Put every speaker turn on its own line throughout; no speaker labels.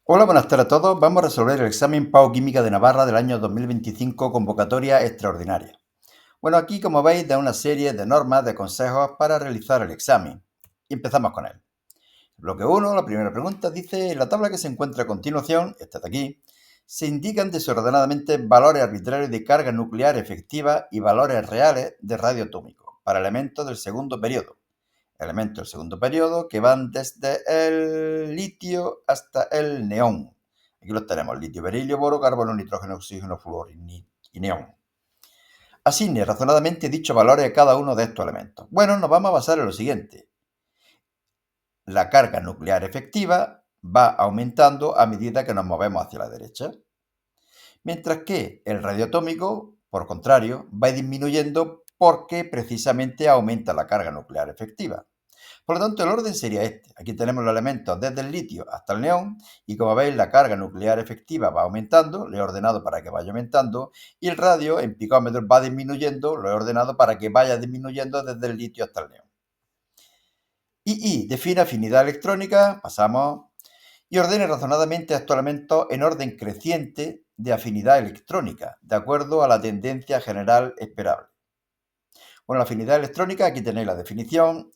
Hola, buenas tardes a todos. Vamos a resolver el examen PAU Química de Navarra del año 2025, convocatoria extraordinaria. Bueno, aquí, como veis, da una serie de normas, de consejos para realizar el examen. Y empezamos con él. Bloque 1, la primera pregunta, dice: en la tabla que se encuentra a continuación, esta de aquí, se indican desordenadamente valores arbitrarios de carga nuclear efectiva y valores reales de radio atómico para elementos del segundo periodo. Elementos del segundo periodo que van desde el litio hasta el neón. Aquí los tenemos: litio, berilio, boro, carbono, nitrógeno, oxígeno, flúor y neón. Asigne razonadamente dichos valores a cada uno de estos elementos. Bueno, nos vamos a basar en lo siguiente. La carga nuclear efectiva va aumentando a medida que nos movemos hacia la derecha, mientras que el radioatómico, por contrario, va disminuyendo porque precisamente aumenta la carga nuclear efectiva. Por lo tanto, el orden sería este. Aquí tenemos los elementos desde el litio hasta el neón y, como veis, la carga nuclear efectiva va aumentando, lo he ordenado para que vaya aumentando, y el radio en picómetros va disminuyendo, lo he ordenado para que vaya disminuyendo desde el litio hasta el neón. Y define afinidad electrónica, pasamos, y ordene razonadamente estos elementos en orden creciente de afinidad electrónica, de acuerdo a la tendencia general esperable. Bueno, la afinidad electrónica, aquí tenéis la definición.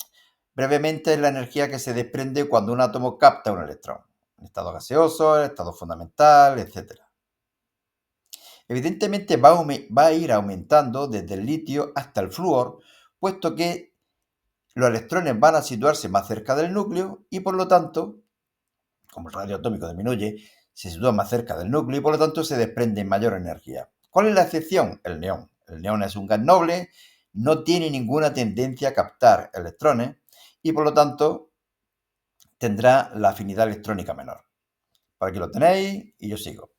Brevemente, es la energía que se desprende cuando un átomo capta un electrón, en estado gaseoso, en estado fundamental, etc. Evidentemente va a ir aumentando desde el litio hasta el flúor, puesto que los electrones van a situarse más cerca del núcleo y, por lo tanto, como el radio atómico disminuye, se sitúa más cerca del núcleo y, por lo tanto, se desprende mayor energía. ¿Cuál es la excepción? El neón. El neón es un gas noble, no tiene ninguna tendencia a captar electrones y, por lo tanto, tendrá la afinidad electrónica menor. Por aquí lo tenéis y yo sigo.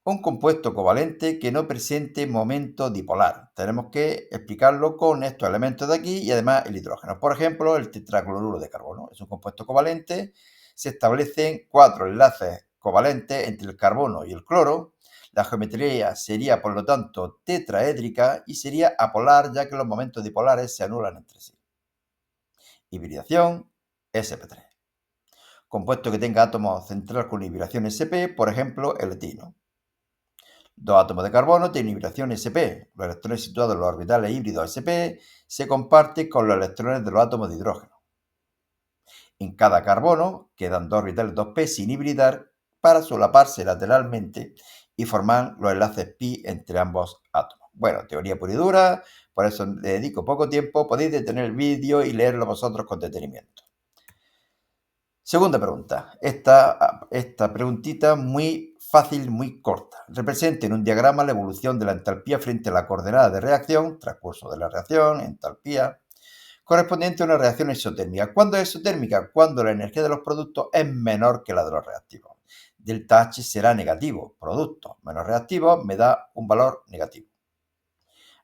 Un compuesto covalente que no presente momento dipolar. Tenemos que explicarlo con estos elementos de aquí y además el hidrógeno. Por ejemplo, el tetracloruro de carbono es un compuesto covalente. Se establecen 4 enlaces covalentes entre el carbono y el cloro. La geometría sería, por lo tanto, tetraédrica y sería apolar, ya que los momentos dipolares se anulan entre sí. Hibridación, sp3. Compuesto que tenga átomos centrales con hibridación sp, por ejemplo, el etino. Dos átomos de carbono tienen hibridación sp. Los electrones situados en los orbitales híbridos sp se comparten con los electrones de los átomos de hidrógeno. En cada carbono quedan dos orbitales 2p sin hibridar para solaparse lateralmente y formar los enlaces pi entre ambos átomos. Bueno, teoría pura y dura, por eso le dedico poco tiempo. Podéis detener el vídeo y leerlo vosotros con detenimiento. Segunda pregunta. Esta preguntita muy fácil, muy corta. Representa en un diagrama la evolución de la entalpía frente a la coordenada de reacción, transcurso de la reacción, entalpía, correspondiente a una reacción exotérmica. ¿Cuándo es exotérmica? Cuando la energía de los productos es menor que la de los reactivos. Delta H será negativo. Productos menos reactivos me da un valor negativo.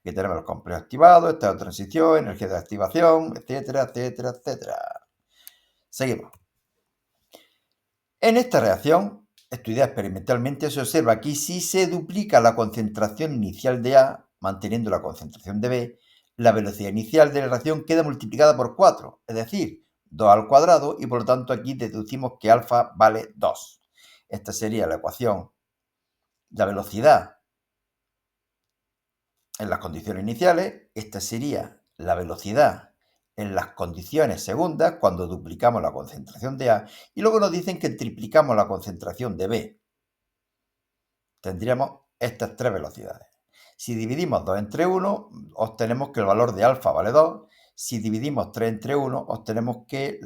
Aquí tenemos los complejos activados, estado de transición, energía de activación, etcétera, etcétera, etcétera. Seguimos. En esta reacción, estudiada experimentalmente, se observa que si se duplica la concentración inicial de A, manteniendo la concentración de B, la velocidad inicial de la reacción queda multiplicada por 4, es decir, 2 al cuadrado, y por lo tanto aquí deducimos que alfa vale 2. Esta sería la ecuación. La velocidad en las condiciones iniciales, esta sería la velocidad en las condiciones segundas cuando duplicamos la concentración de A, y luego nos dicen que triplicamos la concentración de B. Tendríamos estas tres velocidades. Si dividimos 2 entre 1, obtenemos que el valor de alfa vale 2. Si dividimos 3 entre 1, obtenemos que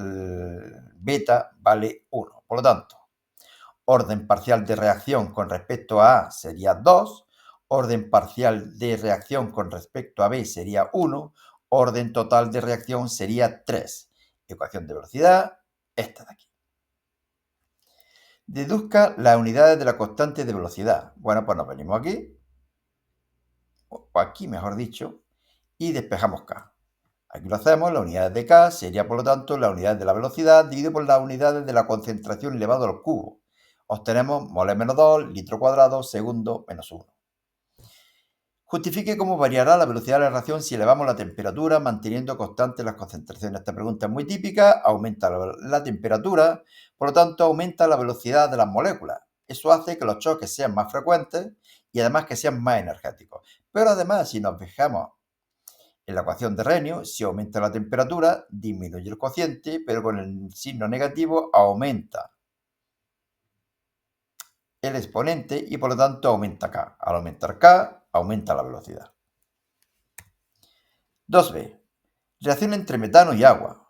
beta vale 1. Por lo tanto, orden parcial de reacción con respecto a A sería 2, orden parcial de reacción con respecto a B sería 1, orden total de reacción sería 3. Ecuación de velocidad, esta de aquí. Deduzca las unidades de la constante de velocidad. Bueno, pues nos venimos aquí, o aquí mejor dicho, y despejamos K. Aquí lo hacemos, las unidades de K sería, por lo tanto, la unidad de la velocidad dividido por las unidades de la concentración elevado al cubo. Obtenemos moles menos 2, litro cuadrado, segundo menos 1. Justifique cómo variará la velocidad de la reacción si elevamos la temperatura manteniendo constantes las concentraciones. Esta pregunta es muy típica. Aumenta la temperatura, por lo tanto aumenta la velocidad de las moléculas. Eso hace que los choques sean más frecuentes y además que sean más energéticos. Pero además, si nos fijamos en la ecuación de Renio, si aumenta la temperatura, disminuye el cociente, pero con el signo negativo aumenta el exponente y por lo tanto aumenta K. Al aumentar K, aumenta la velocidad. 2b. Reacción entre metano y agua.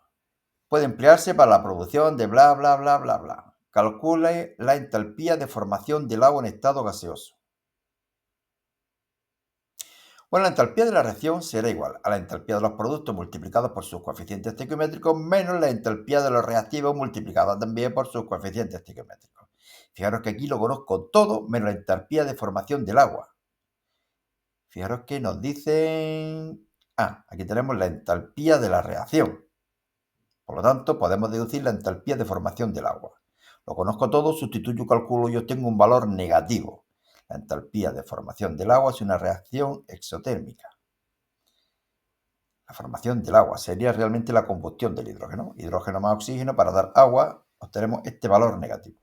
Puede emplearse para la producción de bla, bla, bla, bla, bla. Calcule la entalpía de formación del agua en estado gaseoso. Bueno, la entalpía de la reacción será igual a la entalpía de los productos multiplicados por sus coeficientes estequiométricos menos la entalpía de los reactivos multiplicada también por sus coeficientes estequiométricos. Fijaros que aquí lo conozco todo menos la entalpía de formación del agua. Fijaros que nos dicen... aquí tenemos la entalpía de la reacción. Por lo tanto, podemos deducir la entalpía de formación del agua. Lo conozco todo, sustituyo, calculo y obtengo un valor negativo. La entalpía de formación del agua es una reacción exotérmica. La formación del agua sería realmente la combustión del hidrógeno. Hidrógeno más oxígeno para dar agua, obtenemos este valor negativo.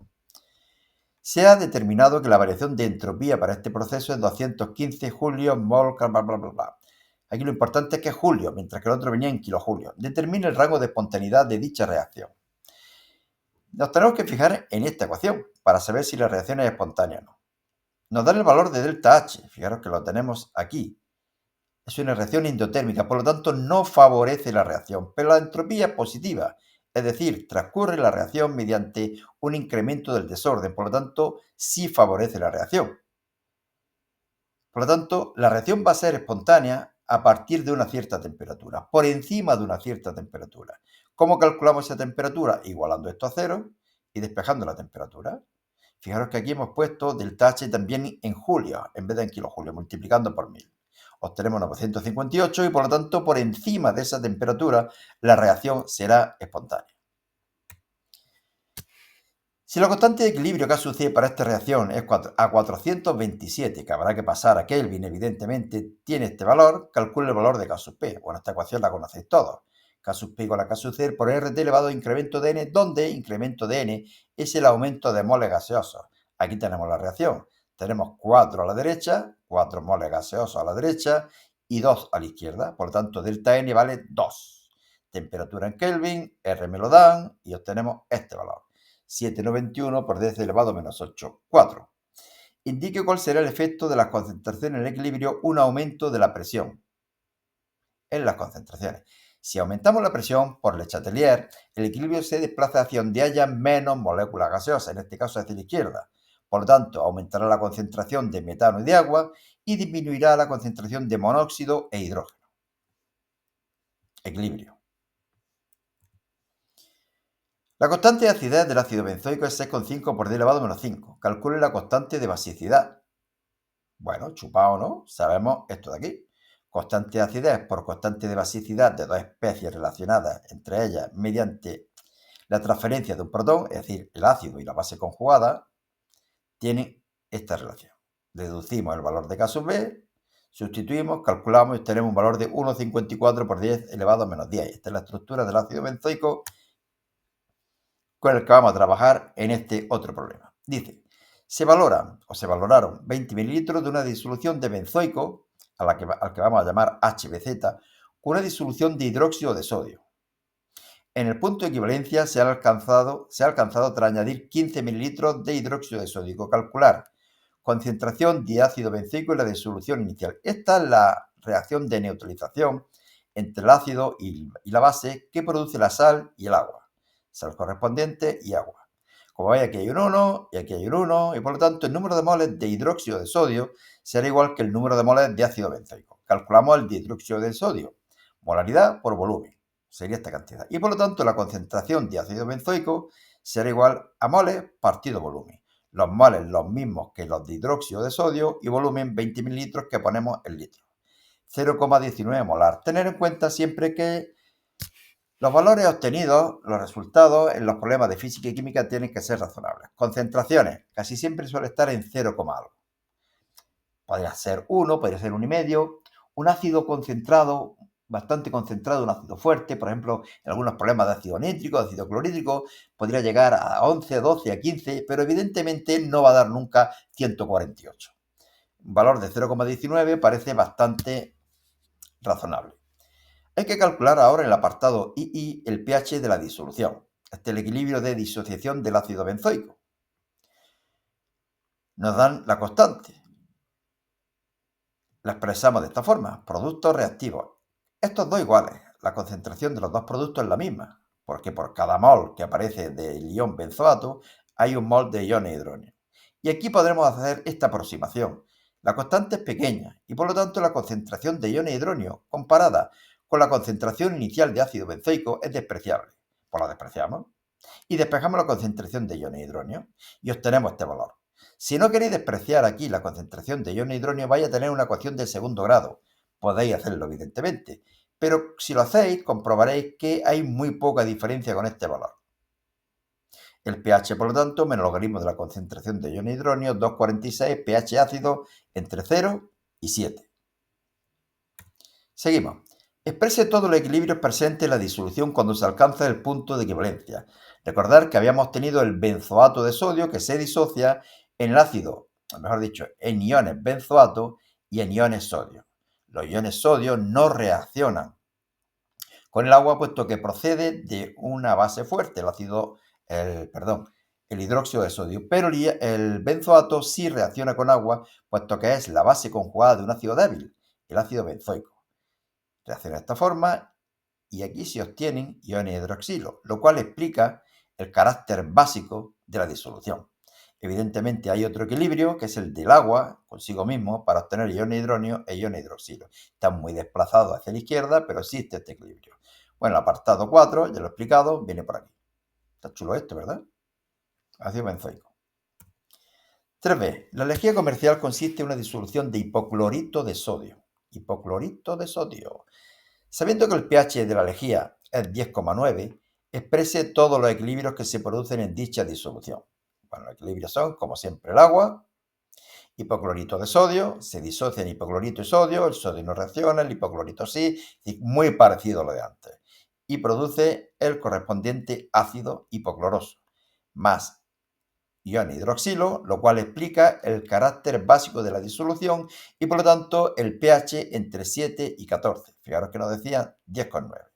Se ha determinado que la variación de entropía para este proceso es 215 julios mol, bla, bla, bla, bla. Aquí lo importante es que es julio, mientras que el otro venía en kilojulios. Determina el rango de espontaneidad de dicha reacción. Nos tenemos que fijar en esta ecuación para saber si la reacción es espontánea o no. Nos dan el valor de delta H, fijaros que lo tenemos aquí. Es una reacción endotérmica, por lo tanto no favorece la reacción, pero la entropía es positiva, es decir, transcurre la reacción mediante un incremento del desorden, por lo tanto sí favorece la reacción. Por lo tanto, la reacción va a ser espontánea a partir de una cierta temperatura, por encima de una cierta temperatura. ¿Cómo calculamos esa temperatura? Igualando esto a cero y despejando la temperatura. Fijaros que aquí hemos puesto delta H también en julio, en vez de en kilojulio, multiplicando por 1000. Obtenemos 958 y por lo tanto por encima de esa temperatura la reacción será espontánea. Si la constante de equilibrio K(C) para esta reacción es a 427, que habrá que pasar a Kelvin, evidentemente, tiene este valor, calcule el valor de K(P). Bueno, esta ecuación la conocéis todos. K(P) igual a K(C) por RT elevado a incremento de N, donde incremento de N es el aumento de moles gaseosos. Aquí tenemos la reacción. Tenemos 4 a la derecha, 4 moles gaseosos a la derecha y 2 a la izquierda. Por lo tanto, delta N vale 2. Temperatura en Kelvin, R me lo dan y obtenemos este valor. 791 por 10 elevado a menos 8, 4. Indique cuál será el efecto de las concentraciones en equilibrio, un aumento de la presión en las concentraciones. Si aumentamos la presión por Le Chatelier, el equilibrio se desplaza hacia donde haya menos moléculas gaseosas, en este caso hacia la izquierda. Por lo tanto, aumentará la concentración de metano y de agua y disminuirá la concentración de monóxido e hidrógeno. Equilibrio. La constante de acidez del ácido benzoico es 6,5 por 10 elevado a menos 5. Calcule la constante de basicidad. Bueno, chupado, ¿no? Sabemos esto de aquí. Constante de acidez por constante de basicidad de dos especies relacionadas entre ellas mediante la transferencia de un protón, es decir, el ácido y la base conjugada, tienen esta relación. Deducimos el valor de K sub B, sustituimos, calculamos y obtenemos un valor de 1,54 por 10 elevado a menos 10. Esta es la estructura del ácido benzoico con el que vamos a trabajar en este otro problema. Dice, se valoraron 20 mililitros de una disolución de benzoico, al que vamos a llamar HBZ, con una disolución de hidróxido de sodio. En el punto de equivalencia se ha alcanzado tras añadir 15 mililitros de hidróxido de sodio. Calcular concentración de ácido benzoico en la disolución inicial. Esta es la reacción de neutralización entre el ácido y la base que produce la sal y el agua. Sal correspondiente y agua. Como veis, aquí hay un 1 y aquí hay un 1 y por lo tanto el número de moles de hidróxido de sodio será igual que el número de moles de ácido benzoico. Calculamos el hidróxido de sodio, molaridad por volumen, sería esta cantidad. Y por lo tanto la concentración de ácido benzoico será igual a moles partido volumen. Los moles los mismos que los de hidróxido de sodio y volumen 20 mililitros que ponemos en litros. 0,19 molar. Tener en cuenta siempre que los valores obtenidos, los resultados en los problemas de física y química tienen que ser razonables. Concentraciones, casi siempre suele estar en 0, algo. Podría ser 1, podría ser 1,5. Un ácido concentrado, bastante concentrado, un ácido fuerte, por ejemplo, en algunos problemas de ácido nítrico, de ácido clorhídrico, podría llegar a 11, 12, a 15, pero evidentemente no va a dar nunca 148. Un valor de 0,19 parece bastante razonable. Hay que calcular ahora en el apartado II el pH de la disolución. Este es el equilibrio de disociación del ácido benzoico. Nos dan la constante. La expresamos de esta forma: productos reactivos. Estos dos iguales, la concentración de los dos productos es la misma, porque por cada mol que aparece del ion benzoato hay un mol de iones hidrógeno. Y aquí podremos hacer esta aproximación. La constante es pequeña y por lo tanto la concentración de iones hidrógeno comparada con la concentración inicial de ácido benzoico es despreciable. Pues la despreciamos y despejamos la concentración de iones hidrógeno y obtenemos este valor. Si no queréis despreciar aquí la concentración de iones hidrógeno, vais a tener una ecuación de segundo grado. Podéis hacerlo, evidentemente, pero si lo hacéis, comprobaréis que hay muy poca diferencia con este valor. El pH, por lo tanto, menos logaritmo de la concentración de iones hidrógeno, 2,46, pH ácido entre 0 y 7. Seguimos. Exprese todos los equilibrios presentes en la disolución cuando se alcanza el punto de equivalencia. Recordar que habíamos tenido el benzoato de sodio que se disocia en el ácido, mejor dicho, en iones benzoato y en iones sodio. Los iones sodio no reaccionan con el agua puesto que procede de una base fuerte, el hidróxido de sodio, pero el benzoato sí reacciona con agua puesto que es la base conjugada de un ácido débil, el ácido benzoico. Reacciona de esta forma y aquí se obtienen iones hidroxilo, lo cual explica el carácter básico de la disolución. Evidentemente hay otro equilibrio, que es el del agua consigo mismo, para obtener iones hidrógeno e iones hidroxilo. Están muy desplazados hacia la izquierda, pero existe este equilibrio. Bueno, el apartado 4, ya lo he explicado, viene por aquí. Está chulo esto, ¿verdad? Ácido benzoico. 3b. La lejía comercial consiste en una disolución de hipoclorito de sodio. Hipoclorito de sodio. Sabiendo que el pH de la lejía es 10,9, exprese todos los equilibrios que se producen en dicha disolución. Bueno, los equilibrios son, como siempre, el agua, hipoclorito de sodio, se disocian hipoclorito y sodio, el sodio no reacciona, el hipoclorito sí, muy parecido a lo de antes, y produce el correspondiente ácido hipocloroso, más ion hidroxilo, lo cual explica el carácter básico de la disolución y por lo tanto el pH entre 7 y 14. Fijaros que nos decía 10,9.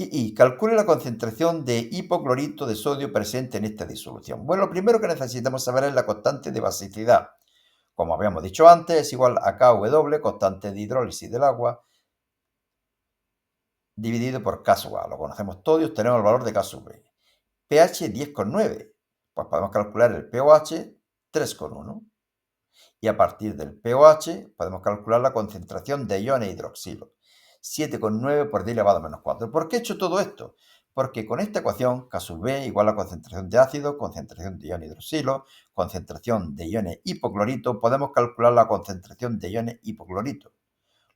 Y calcule la concentración de hipoclorito de sodio presente en esta disolución. Bueno, lo primero que necesitamos saber es la constante de basicidad. Como habíamos dicho antes, es igual a Kw, constante de hidrólisis del agua, dividido por K sub A. Lo conocemos todos y obtenemos el valor de K sub B. pH 10,9. Pues podemos calcular el pOH 3,1. Y a partir del pOH podemos calcular la concentración de iones hidroxilo. 7,9 por 10 elevado a menos 4. ¿Por qué he hecho todo esto? Porque con esta ecuación, K sub B igual a concentración de ácido, concentración de iones hidroxilo, concentración de iones hipoclorito, podemos calcular la concentración de iones hipoclorito.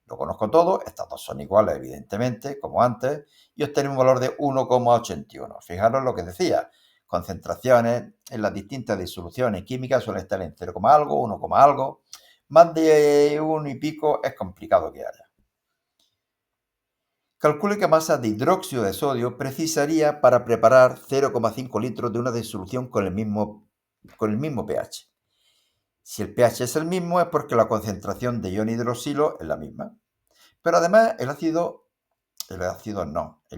Lo conozco todo, estas dos son iguales, evidentemente, como antes, y obtenemos un valor de 1,81. Fijaros lo que decía, concentraciones en las distintas disoluciones químicas suelen estar en 0, algo, 1, algo. Más de 1 y pico es complicado que haya. Calcule qué masa de hidróxido de sodio precisaría para preparar 0,5 litros de una disolución con el mismo pH. Si el pH es el mismo es porque la concentración de ion hidroxilo es la misma. Pero además el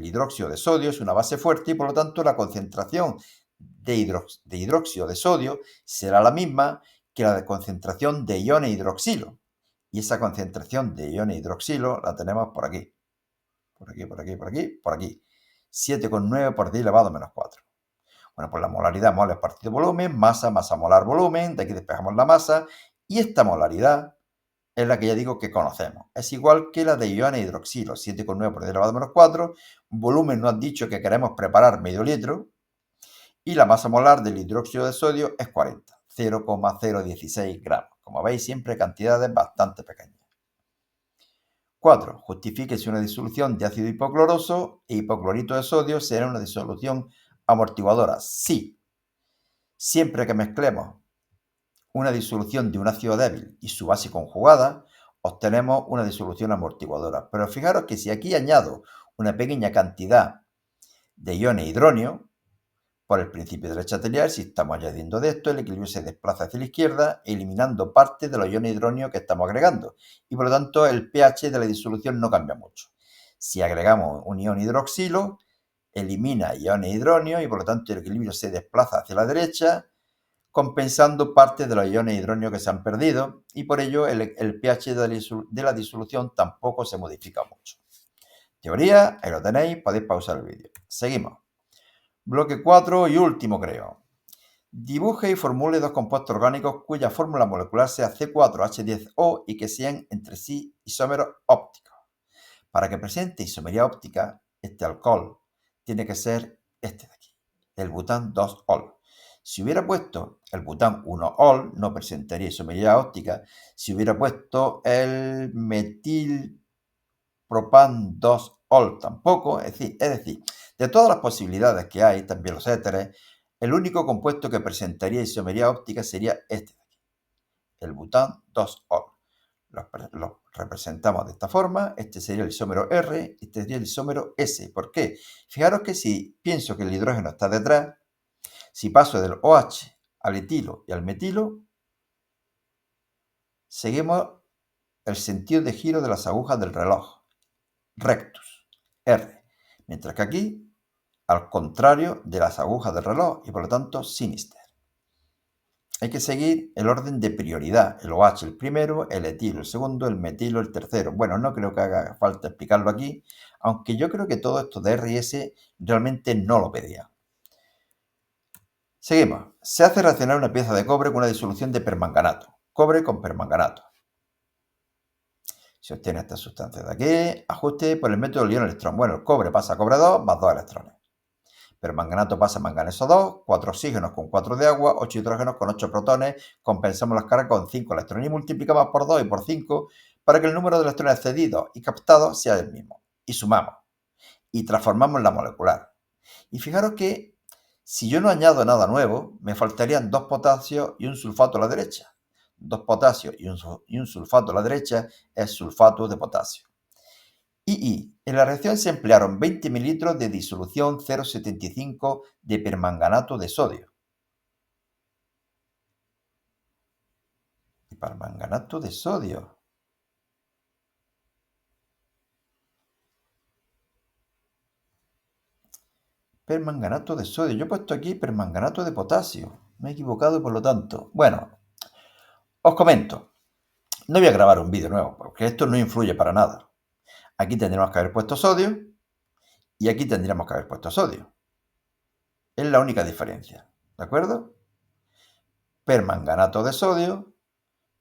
hidróxido de sodio es una base fuerte y por lo tanto la concentración de hidróxido de sodio será la misma que la de concentración de iones hidroxilo. Y esa concentración de iones hidroxilo la tenemos por aquí. Por aquí. 7,9 por 10 elevado a menos 4. Bueno, pues la molaridad, moles partido volumen, masa molar volumen, de aquí despejamos la masa, y esta molaridad es la que ya digo que conocemos. Es igual que la de iones hidroxilo, 7,9 por 10 elevado a menos 4, volumen nos han dicho que queremos preparar medio litro, y la masa molar del hidróxido de sodio es 40, 0,016 gramos. Como veis, siempre cantidades bastante pequeñas. 4. Justifique si una disolución de ácido hipocloroso e hipoclorito de sodio será una disolución amortiguadora. Sí, siempre que mezclemos una disolución de un ácido débil y su base conjugada, obtenemos una disolución amortiguadora. Pero fijaros que si aquí añado una pequeña cantidad de iones hidróneo, por el principio de Le Chatelier, si estamos añadiendo de esto, el equilibrio se desplaza hacia la izquierda, eliminando parte de los iones hidróneo que estamos agregando. Y por lo tanto, el pH de la disolución no cambia mucho. Si agregamos un ion hidroxilo, elimina iones hidróneo y por lo tanto el equilibrio se desplaza hacia la derecha, compensando parte de los iones hidróneo que se han perdido, y por ello el pH de la disolución tampoco se modifica mucho. Teoría, ahí lo tenéis, podéis pausar el vídeo. Seguimos. Bloque 4 y último, creo. Dibuje y formule dos compuestos orgánicos cuya fórmula molecular sea C4H10O y que sean entre sí isómeros ópticos. Para que presente isomería óptica, este alcohol tiene que ser este de aquí, el bután 2-ol. Si hubiera puesto el bután 1-ol, no presentaría isomería óptica. Si hubiera puesto el metilpropan 2-ol, tampoco. Es decir, de todas las posibilidades que hay, también los éteres, el único compuesto que presentaría isomería óptica sería este de aquí, el bután 2-ol. Los representamos de esta forma. Este sería el isómero R, este sería el isómero S. ¿Por qué? Fijaros que si pienso que el hidrógeno está detrás, si paso del OH al etilo y al metilo, seguimos el sentido de giro de las agujas del reloj, rectus, R. Mientras que aquí, al contrario de las agujas del reloj y por lo tanto sinister. Hay que seguir el orden de prioridad. El OH el primero, el etilo el segundo, el metilo el tercero. Bueno, no creo que haga falta explicarlo aquí, aunque yo creo que todo esto de R y S realmente no lo pedía. Seguimos. Se hace reaccionar una pieza de cobre con una disolución de permanganato. Cobre con permanganato. Se obtiene esta sustancia de aquí. Ajuste por el método del ion-electrón. Bueno, el cobre pasa a cobre 2 más 2 electrones. Permanganato pasa a manganeso 2, 4 oxígenos con 4 de agua, 8 hidrógenos con 8 protones, compensamos las cargas con 5 electrones y multiplicamos por 2 y por 5 para que el número de electrones cedidos y captados sea el mismo. Y sumamos. Y transformamos la molecular. Y fijaros que si yo no añado nada nuevo, me faltarían 2 potasios y un sulfato a la derecha. 2 potasios y un sulfato a la derecha es sulfato de potasio. En la reacción se emplearon 20 mililitros de disolución 0,75 de permanganato de sodio. Permanganato de sodio. Permanganato de sodio. Yo he puesto aquí permanganato de potasio. Me he equivocado por lo tanto. Bueno, os comento. No voy a grabar un vídeo nuevo porque esto no influye para nada. Aquí tendríamos que haber puesto sodio y aquí tendríamos que haber puesto sodio. Es la única diferencia. ¿De acuerdo? Permanganato de sodio,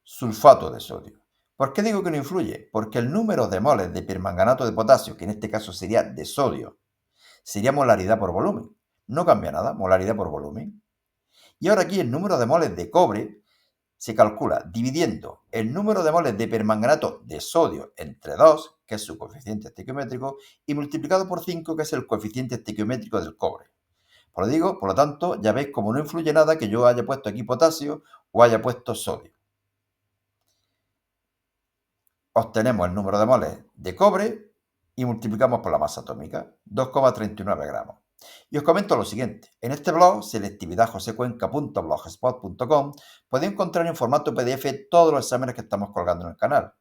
sulfato de sodio. ¿Por qué digo que no influye? Porque el número de moles de permanganato de potasio, que en este caso sería de sodio, sería molaridad por volumen. No cambia nada, molaridad por volumen. Y ahora aquí el número de moles de cobre se calcula dividiendo el número de moles de permanganato de sodio entre 2, que es su coeficiente estequiométrico, y multiplicado por 5, que es el coeficiente estequiométrico del cobre. Por lo tanto, ya veis como no influye nada que yo haya puesto aquí potasio o haya puesto sodio. Obtenemos el número de moles de cobre y multiplicamos por la masa atómica, 2,39 gramos. Y os comento lo siguiente. En este blog, selectividadjosecuenca.blogspot.com, podéis encontrar en formato PDF todos los exámenes que estamos colgando en el canal.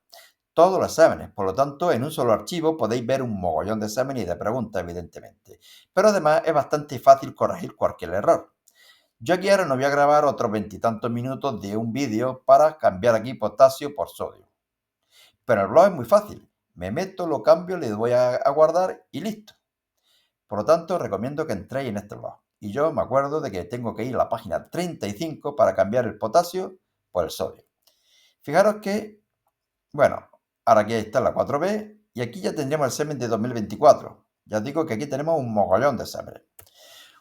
Todos los exámenes. Por lo tanto, en un solo archivo podéis ver un mogollón de exámenes y de preguntas, evidentemente. Pero además es bastante fácil corregir cualquier error. Yo aquí ahora no voy a grabar otros 20 y tantos minutos de un vídeo para cambiar aquí potasio por sodio. Pero el blog es muy fácil. Me meto, lo cambio, le voy a guardar y listo. Por lo tanto, recomiendo que entréis en este blog. Y yo me acuerdo de que tengo que ir a la página 35 para cambiar el potasio por el sodio. Fijaros que, bueno, ahora aquí está la 4B y aquí ya tendríamos el examen de 2024. Ya os digo que aquí tenemos un mogollón de exámenes.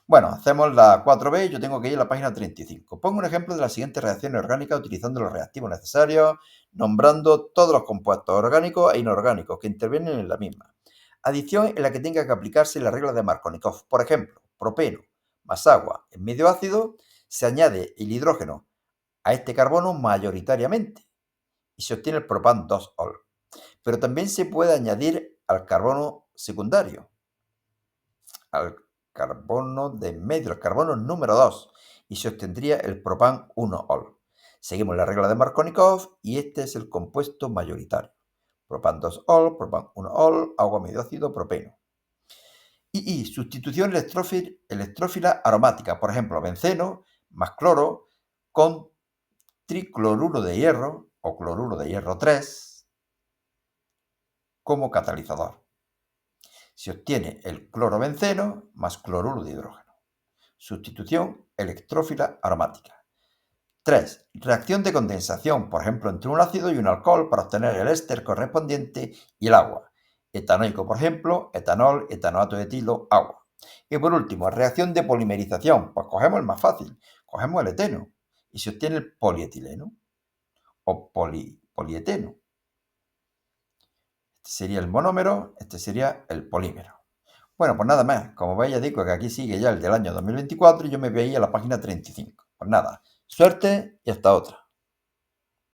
Bueno, hacemos la 4B y yo tengo que ir a la página 35. Pongo un ejemplo de las siguientes reacciones orgánicas utilizando los reactivos necesarios, nombrando todos los compuestos orgánicos e inorgánicos que intervienen en la misma. Adición en la que tenga que aplicarse la regla de Markovnikov. Por ejemplo, propeno más agua en medio ácido, se añade el hidrógeno a este carbono mayoritariamente y se obtiene el propan 2-ol. Pero también se puede añadir al carbono secundario, al carbono de medio, el carbono número 2, y se obtendría el propan 1-ol. Seguimos la regla de Markovnikov y este es el compuesto mayoritario. Propan 2-ol, propan 1-ol, agua medio ácido, propeno. Y sustitución electrófila aromática, por ejemplo, benceno más cloro con tricloruro de hierro o cloruro de hierro 3 como catalizador. Se obtiene el clorobenceno más cloruro de hidrógeno. Sustitución electrófila aromática. 3. Reacción de condensación, por ejemplo, entre un ácido y un alcohol para obtener el éster correspondiente y el agua. Etanoico, por ejemplo, etanol, etanoato de etilo, agua. Y por último, reacción de polimerización. Pues cogemos el más fácil, cogemos el eteno y se obtiene el polietileno o polieteno. Este sería el monómero, este sería el polímero. Bueno, pues nada más. Como veis, ya digo que aquí sigue ya el del año 2024 y yo me voy a ir a la página 35. Pues nada, suerte y hasta otra.